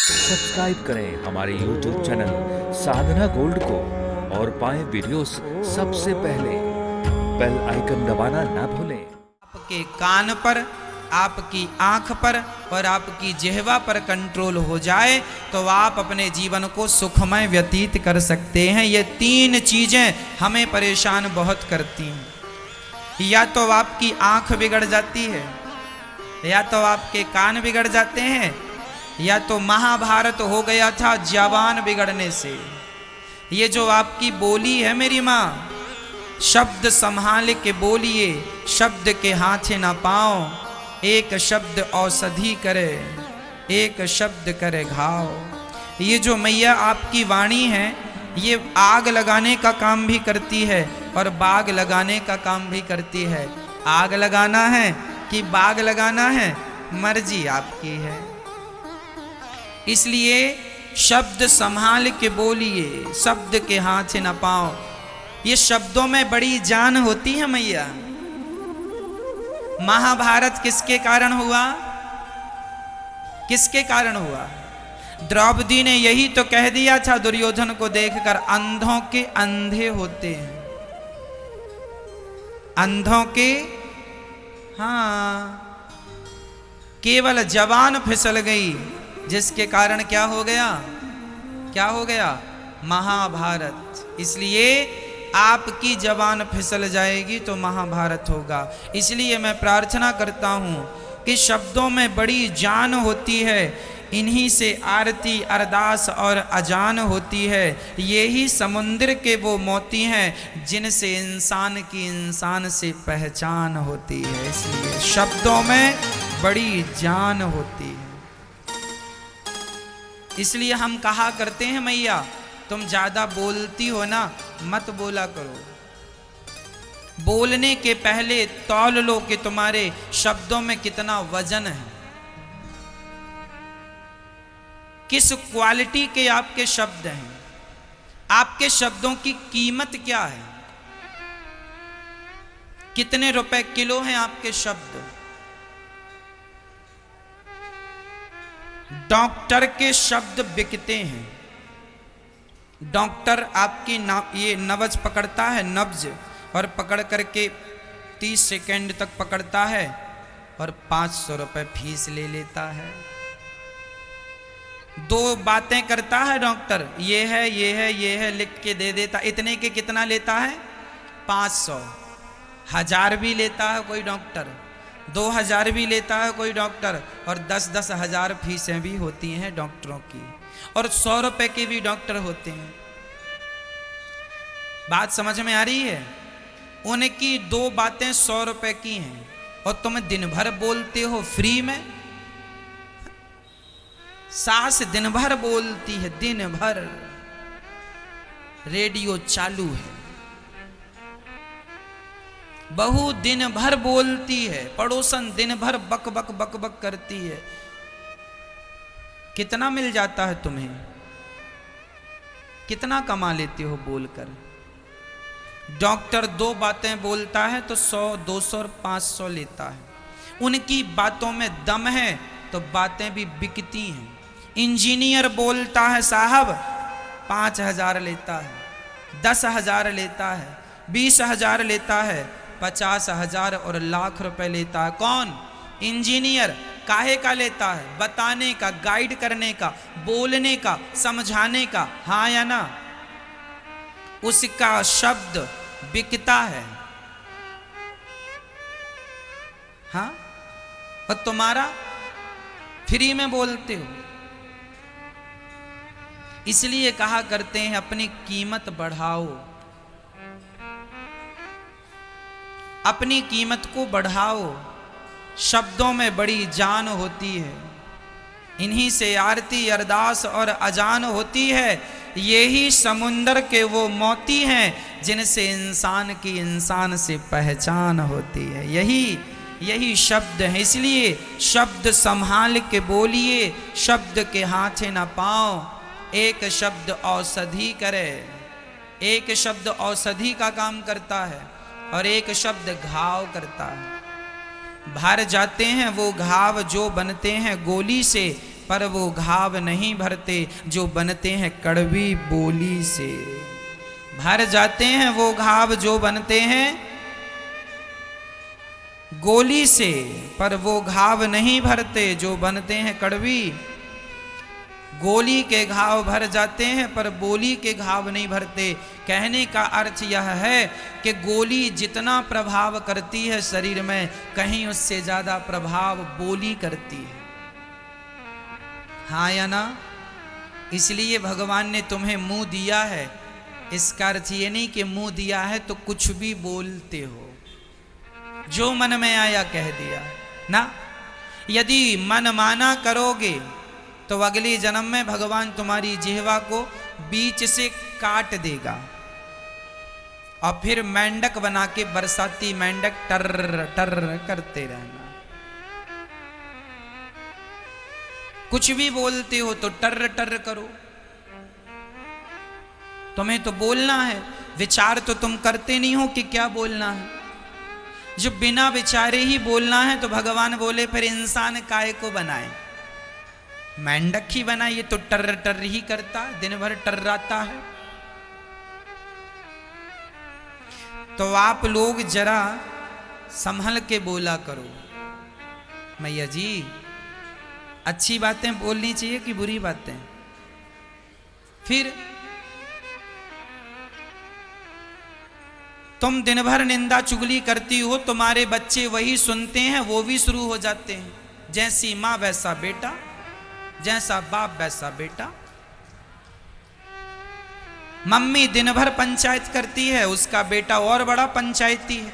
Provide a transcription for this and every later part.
Subscribe करें हमारे YouTube channel साधना gold को और पाएं वीडियोस सबसे पहले। बेल आइकन दबाना ना भूलें। आपके कान पर, आपकी आंख पर और आपकी जिह्वा पर कंट्रोल हो जाए तो आप अपने जीवन को सुखमय व्यतीत कर सकते हैं। ये तीन चीजें हमें परेशान बहुत करती हैं। या तो आपकी आंख बिगड़ जाती है, या तो आपके कान बिगड़ जाते हैं, या तो महाभारत हो गया था जवान बिगड़ने से। ये जो आपकी बोली है मेरी माँ, शब्द संभाल के बोलिए, शब्द के हाथे ना पाओ। एक शब्द औषधि करे, एक शब्द करे घाव। ये जो मैया आपकी वाणी है, ये आग लगाने का काम भी करती है और बाग लगाने का काम भी करती है। आग लगाना है कि बाग लगाना है, मर्जी आपकी है। इसलिए शब्द संभाल के बोलिए, शब्द के हाथ न पाओ। ये शब्दों में बड़ी जान होती है मैया। महाभारत किसके कारण हुआ? किसके कारण हुआ? द्रौपदी ने यही तो कह दिया था दुर्योधन को देखकर, अंधों के अंधे होते हैं। अंधों के, हाँ, केवल जवान फिसल गई, जिसके कारण क्या हो गया? क्या हो गया? महाभारत। इसलिए आपकी जवान फिसल जाएगी तो महाभारत होगा। इसलिए मैं प्रार्थना करता हूं कि शब्दों में बड़ी जान होती है। इन्हीं से आरती, अरदास और अजान होती है। यही समुद्र के वो मोती हैं जिनसे इंसान की इंसान से पहचान होती है। इसलिए शब्दों में बड़ी जान होती है। इसलिए हम कहा करते हैं मैया, तुम ज्यादा बोलती हो ना, मत बोला करो। बोलने के पहले तौल लो कि तुम्हारे शब्दों में कितना वजन है, किस क्वालिटी के आपके शब्द हैं, आपके शब्दों की कीमत क्या है, कितने रुपए किलो हैं आपके शब्द। डॉक्टर के शब्द बिकते हैं। डॉक्टर आपकी ये नब्ज पकड़ता है, नब्ज, और पकड़ करके 30 सेकंड तक पकड़ता है और 500 रुपए फीस ले लेता है। 2 बातें करता है डॉक्टर, ये है, ये है, ये है, लिख के दे देता। इतने के कितना लेता है? 500। 1000 भी लेता है कोई डॉक्टर, 2000 भी लेता है कोई डॉक्टर, और 10-10 हजार फीसें भी होती हैं डॉक्टरों की, और 100 रुपए के भी डॉक्टर होते हैं। बात समझ में आ रही है? उनकी 2 बातें 100 रुपए की हैं और तुम दिन भर बोलते हो फ्री में। सास दिन भर बोलती है, दिन भर रेडियो चालू है। बहू दिन भर बोलती है, पड़ोसन दिन भर बक बक बक बक करती है। कितना मिल जाता है तुम्हें? कितना कमा लेते हो बोलकर? डॉक्टर 2 बातें बोलता है तो 100, 200 और 500 लेता है। उनकी बातों में दम है तो बातें भी बिकती हैं। इंजीनियर बोलता है साहब, 5000 लेता है, 10,000 लेता है, 20,000 लेता है, 50,000 और लाख रुपए लेता है। कौन? इंजीनियर। काहे का लेता है? बताने का, गाइड करने का, बोलने का, समझाने का, हाँ या ना? उसका शब्द बिकता है, हाँ, और तुम्हारा फ्री में बोलते हो। इसलिए कहा करते हैं अपनी कीमत बढ़ाओ, अपनी कीमत को बढ़ाओ। शब्दों में बड़ी जान होती है। इन्हीं से आरती, अरदास और अजान होती है। यही समुंदर के वो मोती हैं जिनसे इंसान की इंसान से पहचान होती है। यही शब्द है। इसलिए शब्द संभाल के बोलिए, शब्द के हाथे ना पाओ। एक शब्द औषधि करे, एक शब्द औषधि का काम करता है और एक शब्द घाव करता है। भर जाते हैं वो घाव जो बनते हैं गोली से, पर वो घाव नहीं भरते जो बनते हैं कड़वी बोली से। भर जाते हैं वो घाव जो बनते हैं गोली से, पर वो घाव नहीं भरते जो बनते हैं कड़वी। गोली के घाव भर जाते हैं पर बोली के घाव नहीं भरते। कहने का अर्थ यह है कि गोली जितना प्रभाव करती है शरीर में, कहीं उससे ज्यादा प्रभाव बोली करती है। हाँ या ना? इसलिए भगवान ने तुम्हें मुंह दिया है। इसका अर्थ ये नहीं कि मुंह दिया है तो कुछ भी बोलते हो, जो मन में आया कह दिया ना। यदि मन माना करोगे तो अगले जन्म में भगवान तुम्हारी जिह्वा को बीच से काट देगा और फिर मेंढक बना के बरसाती मेंढक टर टर करते रहना। कुछ भी बोलते हो तो टर टर करो। तुम्हें तो बोलना है, विचार तो तुम करते नहीं हो कि क्या बोलना है। जो बिना विचारे ही बोलना है तो भगवान बोले फिर इंसान काय को बनाए, मेंढक ही बनाइए तो टर टर ही करता, दिन भर टर्राता है। तो आप लोग जरा संभल के बोला करो। मैया जी, अच्छी बातें बोलनी चाहिए कि बुरी बातें? फिर तुम दिन भर निंदा चुगली करती हो, तुम्हारे बच्चे वही सुनते हैं, वो भी शुरू हो जाते हैं। जैसी माँ वैसा बेटा, जैसा बाप वैसा बेटा। मम्मी दिन भर पंचायत करती है, उसका बेटा और बड़ा पंचायती है।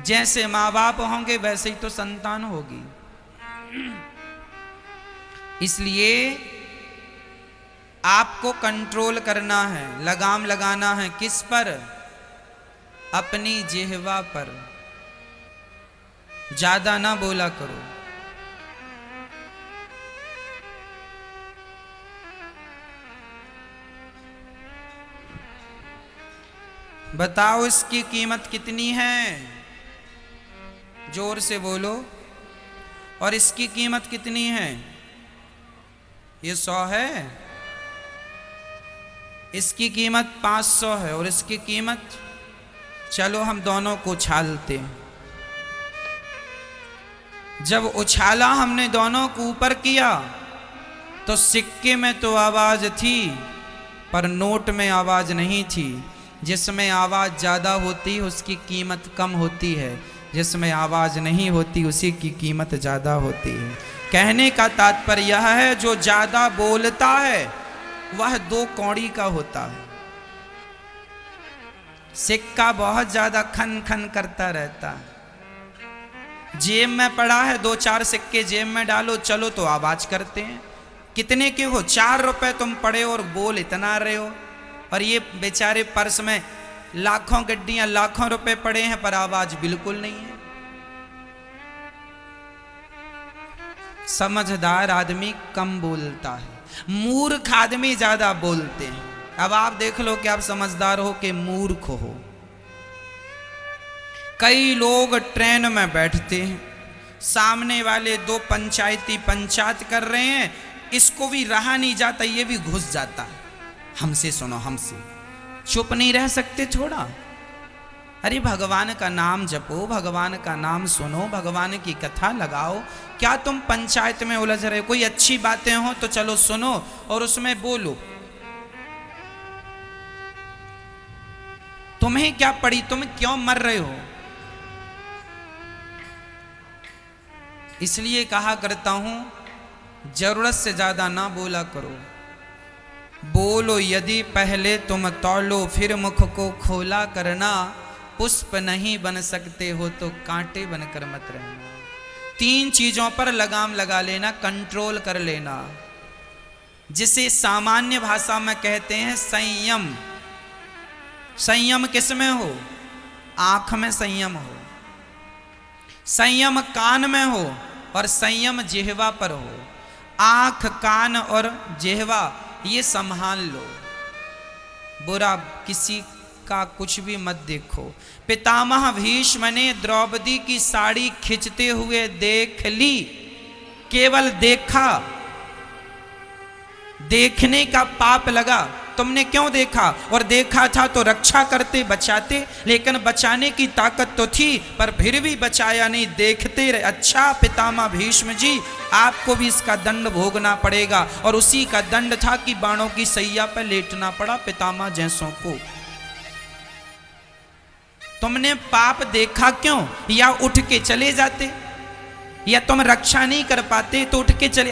जैसे माँ बाप होंगे वैसे ही तो संतान होगी। इसलिए आपको कंट्रोल करना है, लगाम लगाना है। किस पर? अपनी जिह्वा पर। ज्यादा ना बोला करो। बताओ इसकी कीमत कितनी है? जोर से बोलो। और इसकी कीमत कितनी है? ये 100 है, इसकी कीमत 500 है, और इसकी कीमत, चलो हम दोनों को उछालते हैं। जब उछाला हमने दोनों को ऊपर किया तो सिक्के में तो आवाज थी पर नोट में आवाज नहीं थी। जिसमें आवाज ज्यादा होती उसकी कीमत कम होती है, जिसमें आवाज नहीं होती उसी की कीमत ज्यादा होती है। कहने का तात्पर्य यह है, जो ज्यादा बोलता है वह 2 कौड़ी का होता है। सिक्का बहुत ज्यादा खन खन करता रहता है। जेब में पड़ा है, 2-4 सिक्के जेब में डालो, चलो तो आवाज करते हैं। कितने के हो? 4 रुपए तुम पड़े और बोल इतना रहे हो। और ये बेचारे पर्स में लाखों गड्डियां, लाखों रुपए पड़े हैं पर आवाज बिल्कुल नहीं है। समझदार आदमी कम बोलता है, मूर्ख आदमी ज्यादा बोलते हैं। अब आप देख लो कि आप समझदार हो कि मूर्ख हो। कई लोग ट्रेन में बैठते हैं, सामने वाले 2 पंचायती पंचायत कर रहे हैं, इसको भी रहा नहीं जाता, ये भी घुस जाता है। हमसे सुनो, हमसे चुप नहीं रह सकते थोड़ा? अरे भगवान का नाम जपो, भगवान का नाम सुनो, भगवान की कथा लगाओ। क्या तुम पंचायत में उलझ रहे हो? कोई अच्छी बातें हो तो चलो सुनो और उसमें बोलो। तुम्हें क्या पड़ी? तुम क्यों मर रहे हो? इसलिए कहा करता हूं, जरूरत से ज्यादा ना बोला करो। बोलो यदि पहले तुम तौलो, फिर मुख को खोला करना। पुष्प नहीं बन सकते हो तो कांटे बनकर मत रहना। 3 चीजों पर लगाम लगा लेना, कंट्रोल कर लेना, जिसे सामान्य भाषा में कहते हैं संयम। संयम किस में हो? आंख में संयम हो, संयम कान में हो और संयम जिह्वा पर हो। आंख, कान और जिह्वा ये संभाल लो। बुरा किसी का कुछ भी मत देखो। पितामह भीष्म ने द्रौपदी की साड़ी खींचते हुए देख ली, केवल देखा, देखने का पाप लगा। तुमने क्यों देखा? और देखा था तो रक्षा करते, बचाते, लेकिन बचाने की ताकत तो थी पर फिर भी बचाया नहीं, देखते रहे। अच्छा पितामह भीष्म जी, आपको भी इसका दंड भोगना पड़ेगा। और उसी का दंड था कि बाणों की सैया पर लेटना पड़ा पितामह जैसों को। तुमने पाप देखा क्यों? या उठ के चले जाते, या तुम रक्षा नहीं कर पाते तो उठ के चले,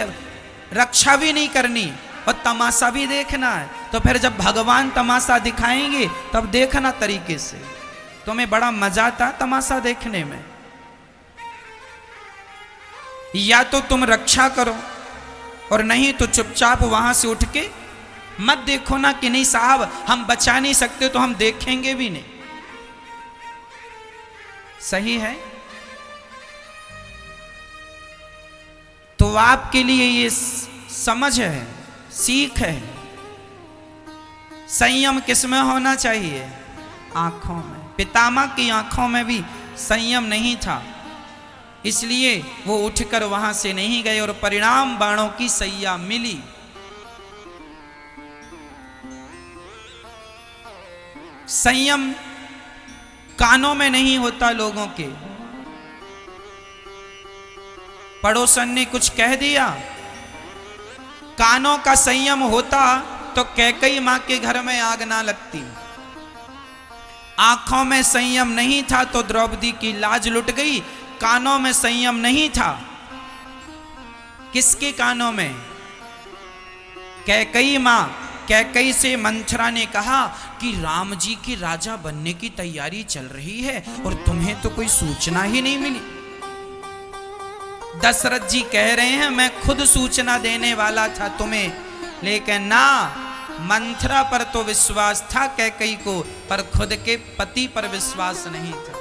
रक्षा भी नहीं करनी और तमाशा भी देखना है, तो फिर जब भगवान तमाशा दिखाएंगे तब देखना तरीके से। तुम्हें बड़ा मजा आता तमाशा देखने में। या तो तुम रक्षा करो और नहीं तो चुपचाप वहां से उठ के मत देखो ना कि नहीं साहब हम बचा नहीं सकते तो हम देखेंगे भी नहीं। सही है? तो आपके लिए ये समझ है, सीख है। संयम किसमें होना चाहिए? आंखों में। पितामह की आंखों में भी संयम नहीं था, इसलिए वो उठकर वहां से नहीं गए और परिणाम बाणों की सैया मिली। संयम कानों में नहीं होता लोगों के। पड़ोसन ने कुछ कह दिया, कानों का संयम होता तो कैकेयी मां के घर में आग ना लगती। आंखों में संयम नहीं था तो द्रौपदी की लाज लुट गई। कानों में संयम नहीं था। किसके कानों में? कैकेयी मां। कैकेयी से मंथरा ने कहा कि राम जी की राजा बनने की तैयारी चल रही है और तुम्हें तो कोई सूचना ही नहीं मिली। दशरथ जी कह रहे हैं मैं खुद सूचना देने वाला था तुम्हें, लेकिन ना, मंथरा पर तो विश्वास था कैकेयी को, पर खुद के पति पर विश्वास नहीं था।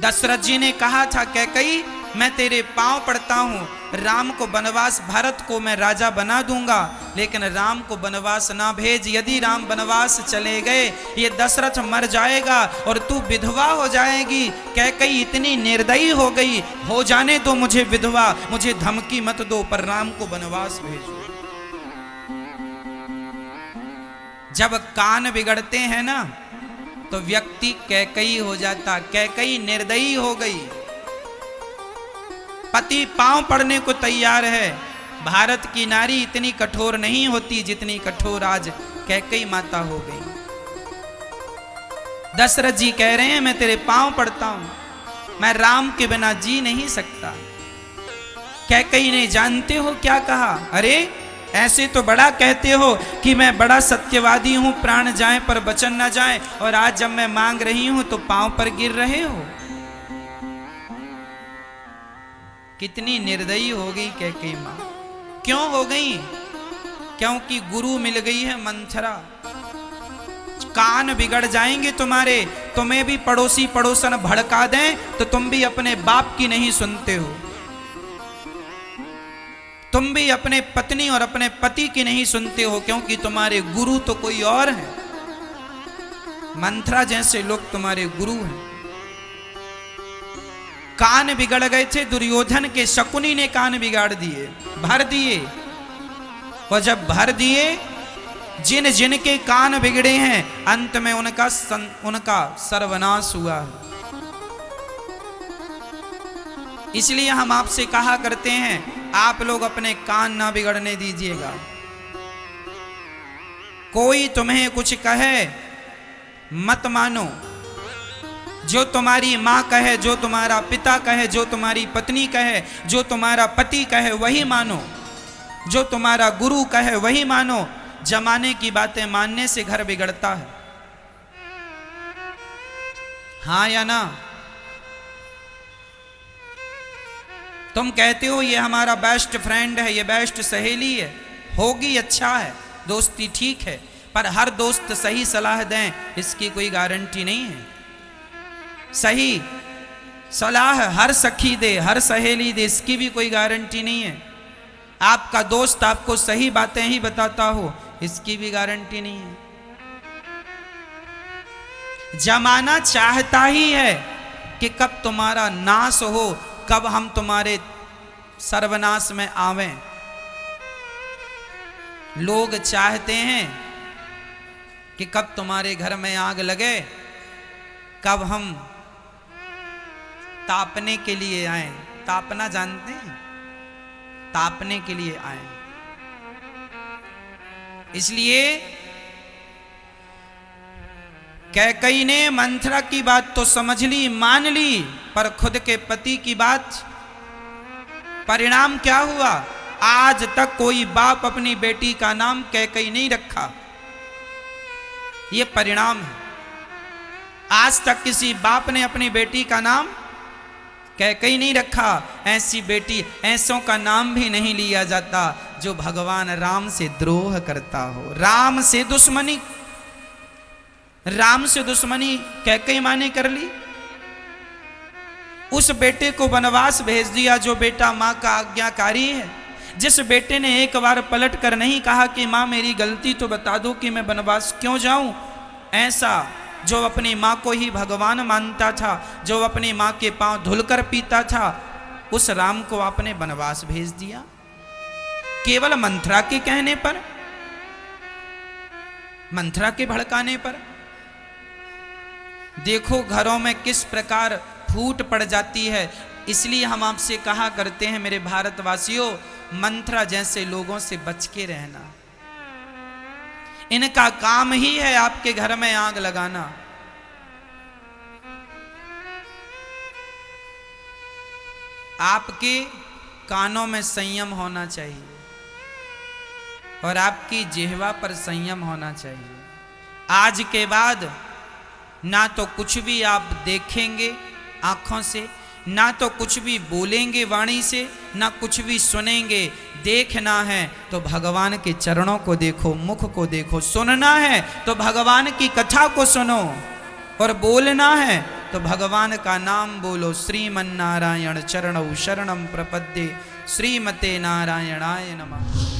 दशरथ जी ने कहा था कैकेयी मैं तेरे पांव पड़ता हूं, राम को वनवास, भरत को मैं राजा बना दूंगा, लेकिन राम को वनवास ना भेज। यदि राम वनवास चले गए ये दशरथ मर जाएगा और तू विधवा हो जाएगी। कैकेयी इतनी निर्दयी हो गई, हो जाने दो मुझे विधवा, मुझे धमकी मत दो, पर राम को वनवास भेजो। जब कान बिगड़ते हैं ना तो व्यक्ति कैकेयी हो जाता। कैकेयी निर्दयी हो गई। पति पांव पड़ने को तैयार है। भारत की नारी इतनी कठोर नहीं होती जितनी कठोर आज कैकेयी माता हो गई। दशरथ जी कह रहे हैं मैं तेरे पांव पड़ता हूं, मैं राम के बिना जी नहीं सकता। कैकेयी ने जानते हो क्या कहा? अरे ऐसे तो बड़ा कहते हो कि मैं बड़ा सत्यवादी हूं, प्राण जाए पर वचन न जाए, और आज जब मैं मांग रही हूं तो पांव पर गिर रहे हो। कितनी निर्दयी हो गई कैकेयी मां। क्यों हो गई? क्योंकि गुरु मिल गई है मंथरा। कान बिगड़ जाएंगे तुम्हारे, तुम्हें भी पड़ोसी पड़ोसन भड़का दें तो तुम भी अपने बाप की नहीं सुनते हो, तुम भी अपने पत्नी और अपने पति की नहीं सुनते हो, क्योंकि तुम्हारे गुरु तो कोई और है। मंथरा जैसे लोग तुम्हारे गुरु हैं। कान बिगड़ गए थे दुर्योधन के, शकुनी ने कान बिगाड़ दिए, भर दिए। और जब भर दिए, जिन जिन के कान बिगड़े हैं अंत में उनका सर्वनाश हुआ है। इसलिए हम आपसे कहा करते हैं आप लोग अपने कान ना बिगड़ने दीजिएगा। कोई तुम्हें कुछ कहे मत मानो। जो तुम्हारी माँ कहे, जो तुम्हारा पिता कहे, जो तुम्हारी पत्नी कहे, जो तुम्हारा पति कहे वही मानो। जो तुम्हारा गुरु कहे वही मानो। जमाने की बातें मानने से घर बिगड़ता है। हाँ या ना? तुम कहते हो ये हमारा बेस्ट फ्रेंड है, ये बेस्ट सहेली है, होगी, अच्छा है, दोस्ती ठीक है, पर हर दोस्त सही सलाह दें इसकी कोई गारंटी नहीं है। सही सलाह हर सखी दे, हर सहेली दे, इसकी भी कोई गारंटी नहीं है। आपका दोस्त आपको सही बातें ही बताता हो, इसकी भी गारंटी नहीं है। जमाना चाहता ही है कि कब तुम्हारा नाश हो, कब हम तुम्हारे सर्वनाश में आवें। लोग चाहते हैं कि कब तुम्हारे घर में आग लगे, कब हम तापने के लिए आए। तापना जानते हैं? तापने के लिए आए। इसलिए कैकई ने मंथरा की बात तो समझ ली, मान ली, पर खुद के पति की बात, परिणाम क्या हुआ? आज तक कोई बाप अपनी बेटी का नाम कैकई नहीं रखा। ये परिणाम है। आज तक किसी बाप ने अपनी बेटी का नाम कैकई नहीं रखा। ऐसी बेटी, ऐसों का नाम भी नहीं लिया जाता जो भगवान राम से द्रोह करता हो। राम से दुश्मनी, राम से दुश्मनी कैकई माँ ने कर ली। उस बेटे को वनवास भेज दिया जो बेटा माँ का आज्ञाकारी है। जिस बेटे ने एक बार पलट कर नहीं कहा कि माँ मेरी गलती तो बता दो कि मैं वनवास क्यों जाऊं। ऐसा जो अपनी माँ को ही भगवान मानता था, जो अपनी माँ के पांव धुलकर पीता था, उस राम को आपने वनवास भेज दिया केवल मंथरा के कहने पर, मंथरा के भड़काने पर। देखो घरों में किस प्रकार फूट पड़ जाती है। इसलिए हम आपसे कहा करते हैं मेरे भारतवासियों, मंथरा जैसे लोगों से बच के रहना। इनका काम ही है आपके घर में आग लगाना। आपके कानों में संयम होना चाहिए और आपकी जिह्वा पर संयम होना चाहिए। आज के बाद ना तो कुछ भी आप देखेंगे आंखों से, ना तो कुछ भी बोलेंगे वाणी से, ना कुछ भी सुनेंगे। देखना है तो भगवान के चरणों को देखो, मुख को देखो। सुनना है तो भगवान की कथा को सुनो और बोलना है तो भगवान का नाम बोलो। श्रीमन्नारायण चरणौ शरणं प्रपद्ये, श्रीमते नारायणाय नमः।